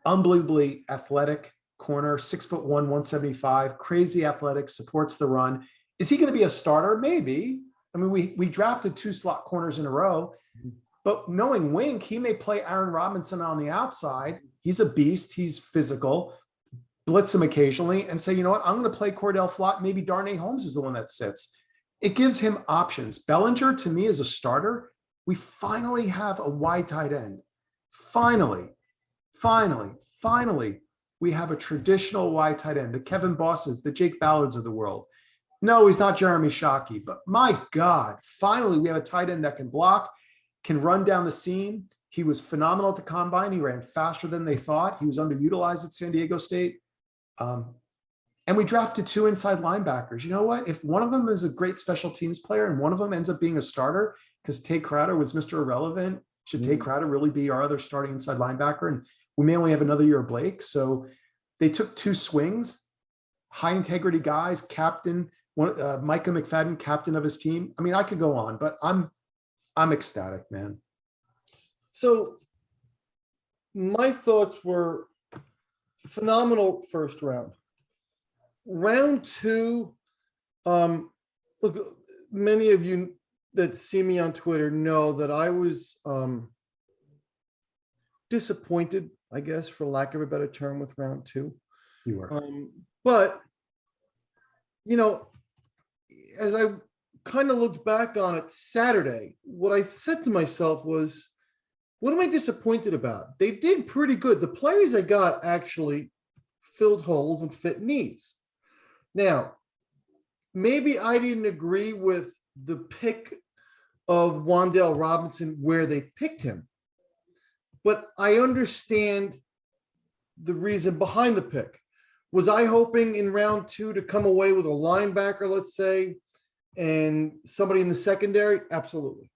Speaker 3: unbelievably athletic corner, 6'1", 175, crazy athletic, supports the run. Is he going to be a starter? Maybe. I mean, we drafted 2 slot corners in a row, but knowing Wink, he may play Aaron Robinson on the outside. He's a beast. He's physical. Blitz him occasionally and say, you know what, I'm going to play Cordell Flott. Maybe Darnay Holmes is the one that sits. It gives him options. Bellinger, to me, is a starter. We finally have a wide tight end. Finally, we have a traditional wide tight end, the Kevin Bosses, the Jake Ballards of the world. No, he's not Jeremy Shockey, but my God, finally we have a tight end that can block, can run down the seam. He was phenomenal at the combine. He ran faster than they thought. He was underutilized at San Diego State. And we drafted 2 inside linebackers. You know what? If one of them is a great special teams player and one of them ends up being a starter, because Tate Crowder was Mr. Irrelevant, should Tate Crowder really be our other starting inside linebacker? And we may only have another year of Blake. So they took 2 swings, high integrity guys, captain, Micah McFadden, captain of his team. I mean, I could go on, but I'm ecstatic, man.
Speaker 1: So my thoughts were phenomenal first round. Round 2, look, many of you that see me on Twitter know that I was disappointed, I guess, for lack of a better term, with round 2.
Speaker 3: You were.
Speaker 1: But, you know, as I kind of looked back on it Saturday, what I said to myself was, what am I disappointed about? They did pretty good. The players I got actually filled holes and fit needs. Now, maybe I didn't agree with the pick of Wan'Dale Robinson where they picked him, but I understand the reason behind the pick. Was I hoping in round 2 to come away with a linebacker, let's say, and somebody in the secondary? Absolutely.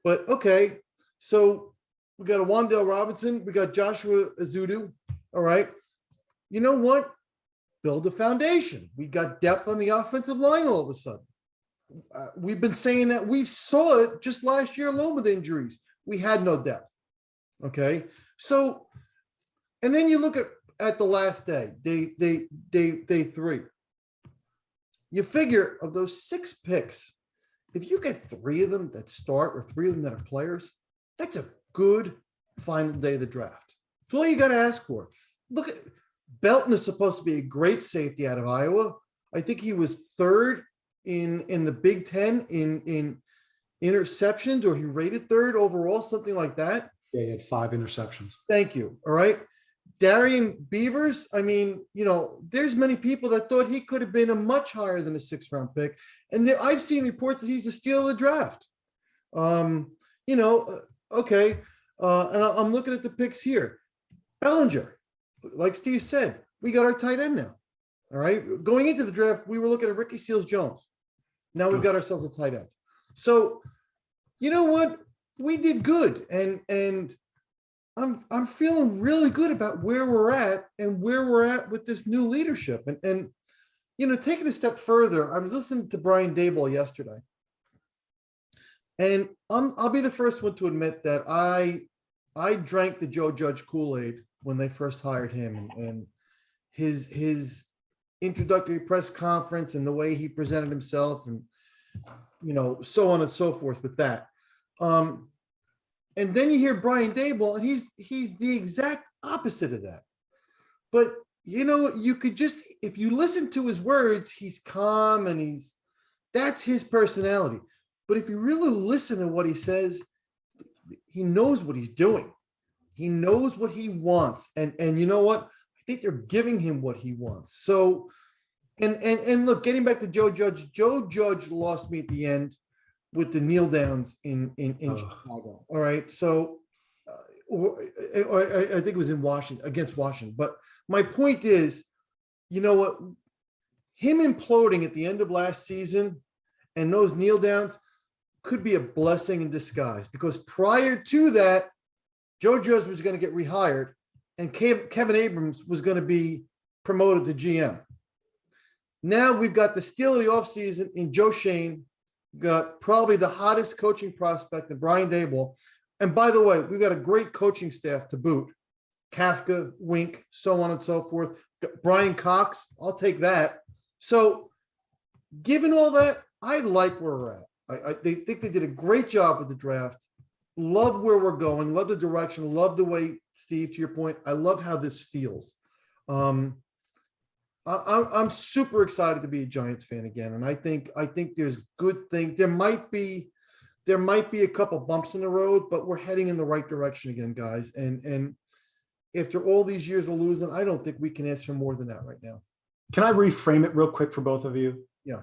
Speaker 1: But okay, so we got a Wan'Dale Robinson, we got Joshua Ezeudu. All right. You know what? Build a foundation. We got depth on the offensive line all of a sudden. We've been saying that. We saw it just last year alone with injuries. We had no depth. Okay. So, and then you look at the last day, day 3. You figure of those 6 picks, if you get 3 of them that start or 3 of them that are players, that's a good final day of the draft. That's all you got to ask for. Look at Belton is supposed to be a great safety out of Iowa. I think he was 3rd in the Big Ten in interceptions, or he rated 3rd overall, something like that.
Speaker 3: Yeah, he had 5 interceptions.
Speaker 1: Thank you. All right. Darian Beavers, I mean, there's many people that thought he could have been a much higher than a 6th-round pick. And I've seen reports that he's the steal of the draft. Okay. And I'm looking at the picks here. Bellinger, like Steve said, we got our tight end now. All right. Going into the draft, we were looking at Ricky Seals-Jones. Now we've got ourselves a tight end. So, you know what? We did good. And I'm feeling really good about where we're at and where we're at with this new leadership. And taking a step further, I was listening to Brian Daboll yesterday. And I'll be the first one to admit that I drank the Joe Judge Kool-Aid when they first hired him, and his introductory press conference and the way he presented himself, and so on and so forth with that. And then you hear Brian Daboll, and he's the exact opposite of that. But you could just, if you listen to his words, he's calm and that's his personality. But if you really listen to what he says, he knows what he's doing. He knows what he wants. And you know what? I think they're giving him what he wants. So, and look, getting back to Joe Judge lost me at the end with the kneel downs in Chicago. All right. So, I think it was in Washington, against Washington. But my point is, you know what? Him imploding at the end of last season and those kneel downs could be a blessing in disguise, because prior to that, Joe Judge was going to get rehired and Kevin Abrams was going to be promoted to GM. Now we've got the steal of the offseason in Joe Shane, got probably the hottest coaching prospect in Brian Daboll. And by the way, we've got a great coaching staff to boot. Kafka, Wink, so on and so forth. Brian Cox, I'll take that. So given all that, I like where we're at. I think they did a great job with the draft. Love where we're going. Love the direction. Love the way, Steve, to your point, I love how this feels. I'm super excited to be a Giants fan again. And I think there's good things. There might be a couple bumps in the road, but we're heading in the right direction again, guys. And after all these years of losing, I don't think we can ask for more than that right now.
Speaker 3: Can I reframe it real quick for both of you?
Speaker 1: Yeah.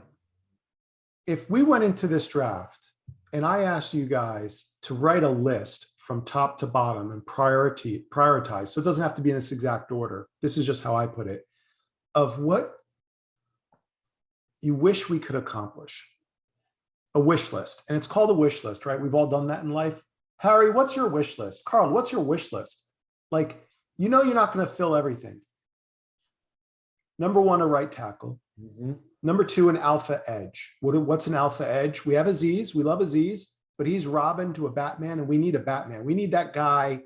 Speaker 3: If we went into this draft and I asked you guys to write a list from top to bottom and prioritize, so it doesn't have to be in this exact order. This is just how I put it, of what you wish we could accomplish. A wish list. And it's called a wish list, right? We've all done that in life. Harry, what's your wish list? Carl, what's your wish list? Like, you're not going to fill everything. Number one, a right tackle.
Speaker 1: Mm-hmm.
Speaker 3: Number two, an alpha edge. What's an alpha edge? We have Aziz. We love Aziz, but he's Robin to a Batman, and we need a Batman. We need that guy.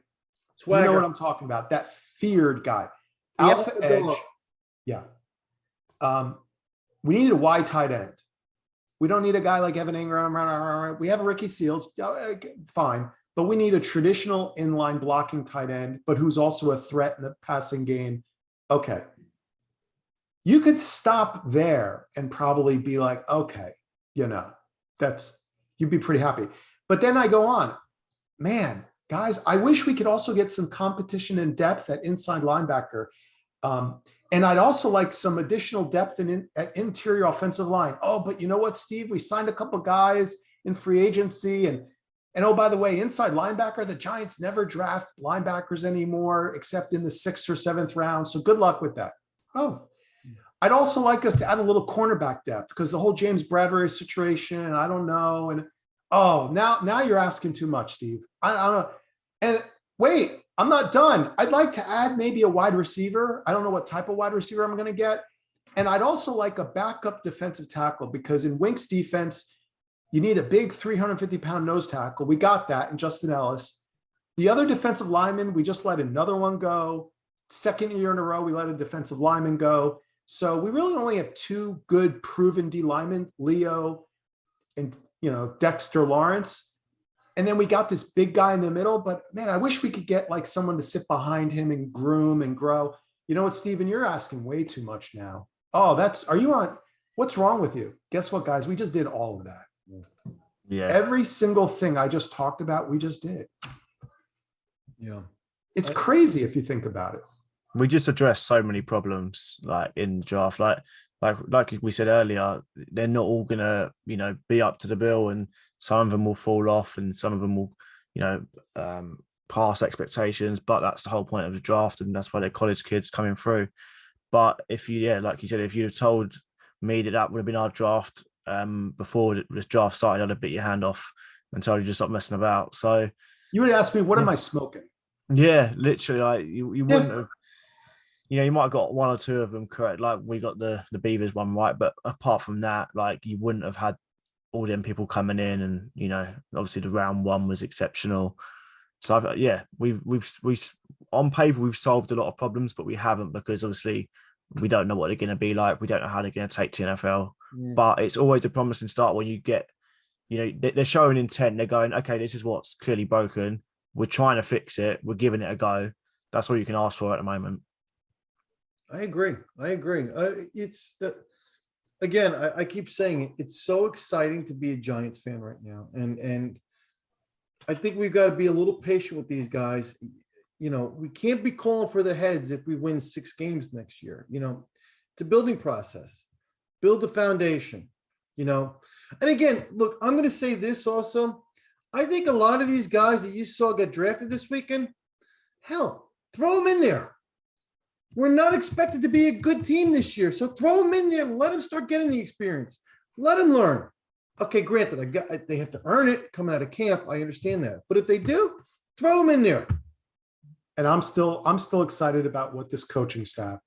Speaker 3: Swagger. You know what I'm talking about? That feared guy. Alpha edge. Yeah. We need a wide tight end. We don't need a guy like Evan Ingram. We have Ricky Seals. Fine. But we need a traditional inline blocking tight end, but who's also a threat in the passing game. Okay. You could stop there and probably be like, okay, you'd be pretty happy. But then I go on, man, guys, I wish we could also get some competition and depth at inside linebacker. And I'd also like some additional depth at interior offensive line. Oh, but you know what, Steve? We signed a couple guys in free agency. And oh, by the way, inside linebacker, the Giants never draft linebackers anymore, except in the 6th or 7th round. So good luck with that. Oh, I'd also like us to add a little cornerback depth, because the whole James Bradberry situation, I don't know. And now you're asking too much, Steve. I don't know. And wait, I'm not done. I'd like to add maybe a wide receiver. I don't know what type of wide receiver I'm going to get. And I'd also like a backup defensive tackle, because in Wink's defense, you need a big 350-pound nose tackle. We got that in Justin Ellis. The other defensive lineman, we just let another one go. Second year in a row, we let a defensive lineman go. So we really only have two good proven D linemen, Leo and Dexter Lawrence. And then we got this big guy in the middle. But man, I wish we could get like someone to sit behind him and groom and grow. You know what, Steven, you're asking way too much now. Oh, are you on? What's wrong with you? Guess what, guys? We just did all of that.
Speaker 2: Yeah.
Speaker 3: Every single thing I just talked about, we just did.
Speaker 1: Yeah.
Speaker 3: It's crazy if you think about it.
Speaker 2: we just addressed so many problems like in the draft. Like we said earlier, they're not all gonna, be up to the bill, and some of them will fall off, and some of them will, you know, pass expectations. But that's the whole point of the draft, and that's why they're college kids coming through. But if like you said, if you'd have told me that would have been our draft before this draft started, I'd have bit your hand off and told you just stop messing about. So
Speaker 3: You would ask me, what am I smoking?
Speaker 2: yeah, literally, like you wouldn't have. You might have got one or two of them correct. Like we got the Beavers one right, but apart from that, like you wouldn't have had all them people coming in, and obviously the round one was exceptional. So we've on paper we've solved a lot of problems, but we haven't, because obviously we don't know what they're going to be like. We don't know how they're going to take to NFL.
Speaker 1: Yeah.
Speaker 2: But it's always a promising start when you get, they're showing intent. They're going, okay, this is what's clearly broken. We're trying to fix it. We're giving it a go. That's all you can ask for at the moment.
Speaker 1: I agree. It's again, I keep saying it. It's so exciting to be a Giants fan right now, and I think we've got to be a little patient with these guys. We can't be calling for the heads if we win 6 games next year. It's a building process. Build the foundation. And again, look, I'm going to say this also. I think a lot of these guys that you saw get drafted this weekend, hell, throw them in there. We're not expected to be a good team this year, so throw them in there and let them start getting the experience. Let them learn. Okay, granted, they have to earn it coming out of camp. I understand that, but if they do, throw them in there.
Speaker 3: And I'm still excited about what this coaching staff,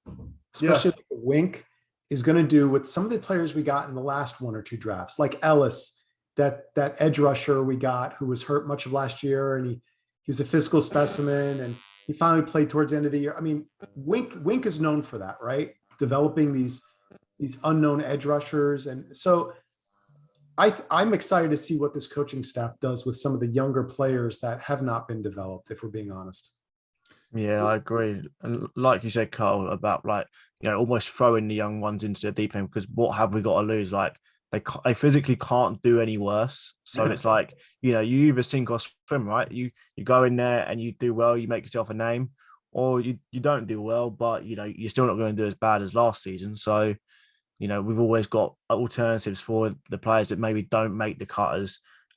Speaker 3: especially Wink, is going to do with some of the players we got in the last 1 or 2 drafts, like Ellis, that edge rusher we got who was hurt much of last year, and he was a physical specimen, and he finally played towards the end of the year. I mean, Wink is known for that, right? Developing these unknown edge rushers. And so I'm excited to see what this coaching staff does with some of the younger players that have not been developed, if we're being honest.
Speaker 2: Yeah, I agree. And like you said, Carl, about almost throwing the young ones into the deep end, because what have we got to lose? Like they physically can't do any worse. So it's like, you either sink or swim, right? You go in there and you do well, you make yourself a name, or you don't do well, but you're still not going to do as bad as last season. So, we've always got alternatives for the players that maybe don't make the cut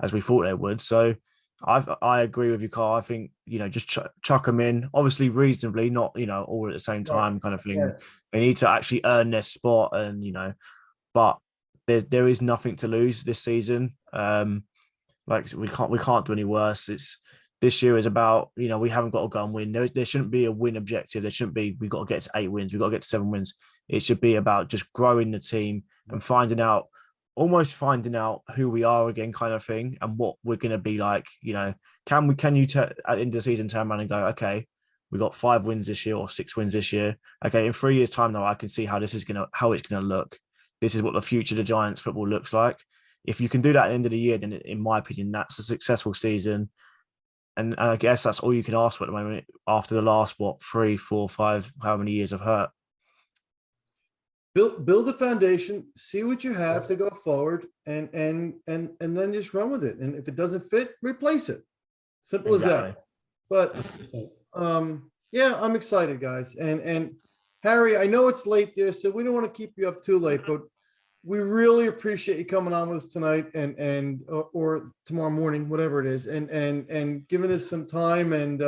Speaker 2: as we thought they would. So I agree with you, Carl. I think, just chuck them in, obviously reasonably, not, all at the same time kind of thing.
Speaker 1: Yeah.
Speaker 2: They need to actually earn their spot, and, but there is nothing to lose this season. Like we can't do any worse. This year is about, we haven't got to go and win. There shouldn't be a win objective. There shouldn't be, we've got to get to 8 wins. We've got to get to 7 wins. It should be about just growing the team and almost finding out who we are again, kind of thing, and what we're going to be like. Can you at the end of the season turn around and go, okay, we got 5 wins this year or 6 wins this year. Okay, in 3 years' time, though, I can see how it's going to look. This is what the future of the Giants football looks like. If you can do that at the end of the year, then in my opinion, that's a successful season. And I guess that's all you can ask for at the moment after the last, 3, 4, 5, how many years of hurt.
Speaker 1: Build a foundation, see what you have to go forward, and then just run with it. And if it doesn't fit, replace it. Simple as that. But I'm excited, guys. And Harry, I know it's late there, so we don't want to keep you up too late, but we really appreciate you coming on with us tonight or tomorrow morning, whatever it is, and giving us some time and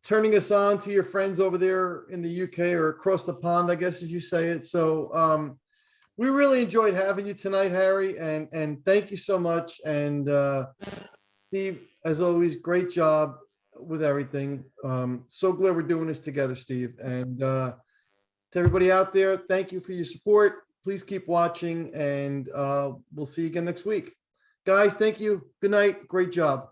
Speaker 1: turning us on to your friends over there in the UK or across the pond, I guess, as you say it. So we really enjoyed having you tonight, Harry, and thank you so much. And Steve, as always, great job with everything. So glad we're doing this together, Steve. And to everybody out there, thank you for your support. Please keep watching, and we'll see you again next week. Guys, thank you. Good night. Great job.